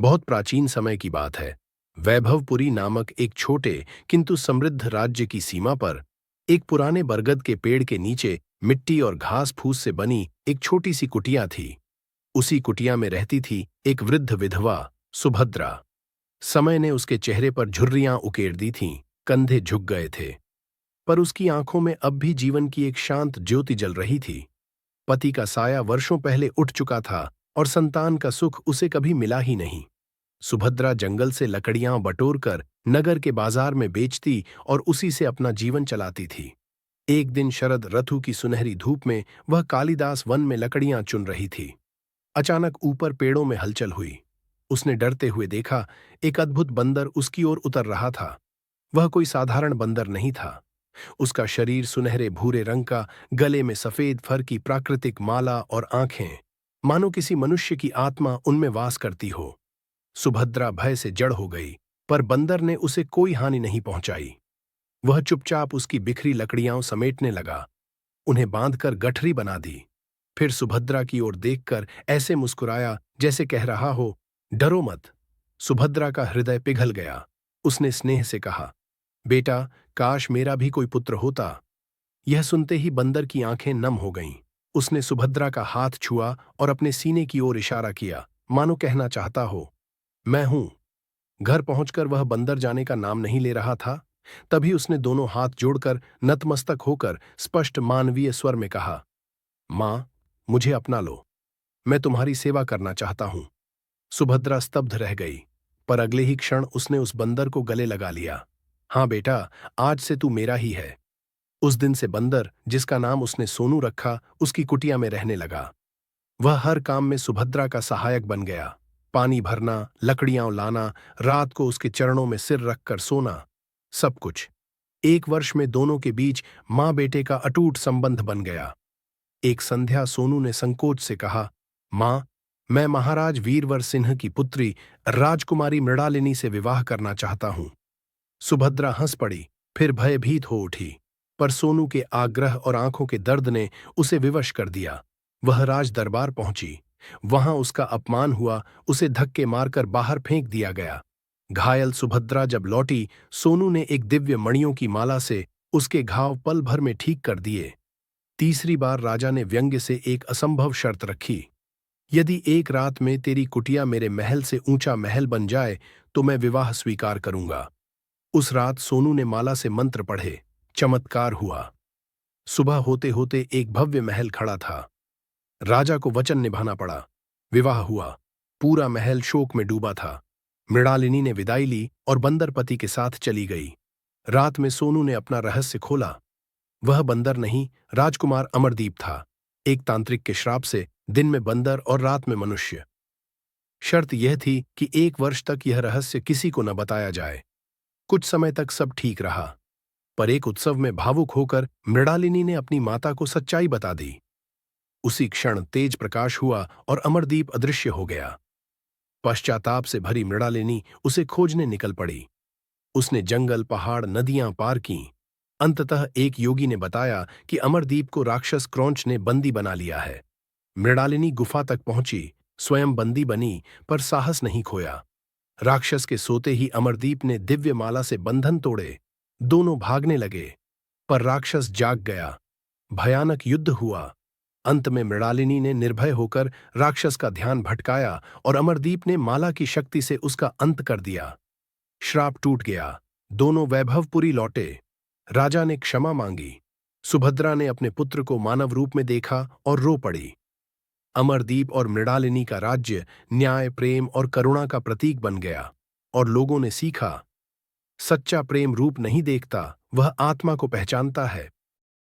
बहुत प्राचीन समय की बात है। वैभवपुरी नामक एक छोटे किंतु समृद्ध राज्य की सीमा पर एक पुराने बरगद के पेड़ के नीचे मिट्टी और घास फूस से बनी एक छोटी सी कुटिया थी। उसी कुटिया में रहती थी एक वृद्ध विधवा, सुभद्रा। समय ने उसके चेहरे पर झुर्रियां उकेर दी थीं, कंधे झुक गए थे, पर उसकी आंखों में अब भी जीवन की एक शांत ज्योति जल रही थी। पति का साया वर्षों पहले उठ चुका था और संतान का सुख उसे कभी मिला ही नहीं। सुभद्रा जंगल से लकड़ियां बटोरकर नगर के बाजार में बेचती और उसी से अपना जीवन चलाती थी। एक दिन शरद ऋतु की सुनहरी धूप में वह कालिदास वन में लकड़ियां चुन रही थी। अचानक ऊपर पेड़ों में हलचल हुई। उसने डरते हुए देखा, एक अद्भुत बंदर उसकी ओर उतर रहा था। वह कोई साधारण बंदर नहीं था। उसका शरीर सुनहरे भूरे रंग का, गले में सफेद फर की प्राकृतिक माला और आंखें, मानो किसी मनुष्य की आत्मा उनमें वास करती हो। सुभद्रा भय से जड़ हो गई, पर बंदर ने उसे कोई हानि नहीं पहुंचाई। वह चुपचाप उसकी बिखरी लकड़ियां समेटने लगा, उन्हें बांधकर गठरी बना दी। फिर सुभद्रा की ओर देखकर ऐसे मुस्कुराया जैसे कह रहा हो, डरो मत। सुभद्रा का हृदय पिघल गया। उसने स्नेह से कहा, बेटा, काश मेरा भी कोई पुत्र होता। यह सुनते ही बंदर की आंखें नम हो गईं। उसने सुभद्रा का हाथ छुआ और अपने सीने की ओर इशारा किया, मानो कहना चाहता हो, मैं हूं। घर पहुंचकर वह बंदर जाने का नाम नहीं ले रहा था। तभी उसने दोनों हाथ जोड़कर नतमस्तक होकर स्पष्ट मानवीय स्वर में कहा, मां, मुझे अपना लो। मैं तुम्हारी सेवा करना चाहता हूं। सुभद्रा स्तब्ध रह गई, पर अगले ही क्षण उसने उस बंदर को गले लगा लिया। हाँ बेटा, आज से तू मेरा ही है। उस दिन से बंदर, जिसका नाम उसने सोनू रखा, उसकी कुटिया में रहने लगा। वह हर काम में सुभद्रा का सहायक बन गया। पानी भरना, लकड़ियां लाना, रात को उसके चरणों में सिर रखकर सोना, सब कुछ। एक वर्ष में दोनों के बीच मां बेटे का अटूट संबंध बन गया। एक संध्या सोनू ने संकोच से कहा, मां, मैं महाराज वीरवर सिंह की पुत्री राजकुमारी मृणालिनी से विवाह करना चाहता हूं। सुभद्रा हंस पड़ी, फिर भयभीत हो उठी, पर सोनू के आग्रह और आंखों के दर्द ने उसे विवश कर दिया। वह राज दरबार पहुंची। वहां उसका अपमान हुआ, उसे धक्के मारकर बाहर फेंक दिया गया। घायल सुभद्रा जब लौटी, सोनू ने एक दिव्य मणियों की माला से उसके घाव पल भर में ठीक कर दिए। तीसरी बार राजा ने व्यंग्य से एक असंभव शर्त रखी, यदि एक रात में तेरी कुटिया मेरे महल से ऊंचा महल बन जाए तो मैं विवाह स्वीकार करूंगा। उस रात सोनू ने माला से मंत्र पढ़े, चमत्कार हुआ। सुबह होते होते एक भव्य महल खड़ा था। राजा को वचन निभाना पड़ा। विवाह हुआ। पूरा महल शोक में डूबा था। मृणालिनी ने विदाई ली और बंदर पति के साथ चली गई। रात में सोनू ने अपना रहस्य खोला। वह बंदर नहीं, राजकुमार अमरदीप था। एक तांत्रिक के श्राप से दिन में बंदर और रात में मनुष्य। शर्त यह थी कि 1 वर्ष तक यह रहस्य किसी को न बताया जाए। कुछ समय तक सब ठीक रहा, पर एक उत्सव में भावुक होकर मृणालिनी ने अपनी माता को सच्चाई बता दी। उसी क्षण तेज प्रकाश हुआ और अमरदीप अदृश्य हो गया। पश्चाताप से भरी मृणालिनी उसे खोजने निकल पड़ी। उसने जंगल, पहाड़, नदियां पार कीं। अंततः एक योगी ने बताया कि अमरदीप को राक्षस क्रौंच ने बंदी बना लिया है। मृणालिनी गुफा तक पहुंची, स्वयं बंदी बनी, पर साहस नहीं खोया। राक्षस के सोते ही अमरदीप ने दिव्य माला से बंधन तोड़े। दोनों भागने लगे, पर राक्षस जाग गया। भयानक युद्ध हुआ। अंत में मृणालिनी ने निर्भय होकर राक्षस का ध्यान भटकाया और अमरदीप ने माला की शक्ति से उसका अंत कर दिया। श्राप टूट गया। दोनों वैभवपुरी लौटे। राजा ने क्षमा मांगी। सुभद्रा ने अपने पुत्र को मानव रूप में देखा और रो पड़ी। अमरदीप और मृणालिनी का राज्य न्याय, प्रेम और करुणा का प्रतीक बन गया और लोगों ने सीखा, सच्चा प्रेम रूप नहीं देखता, वह आत्मा को पहचानता है।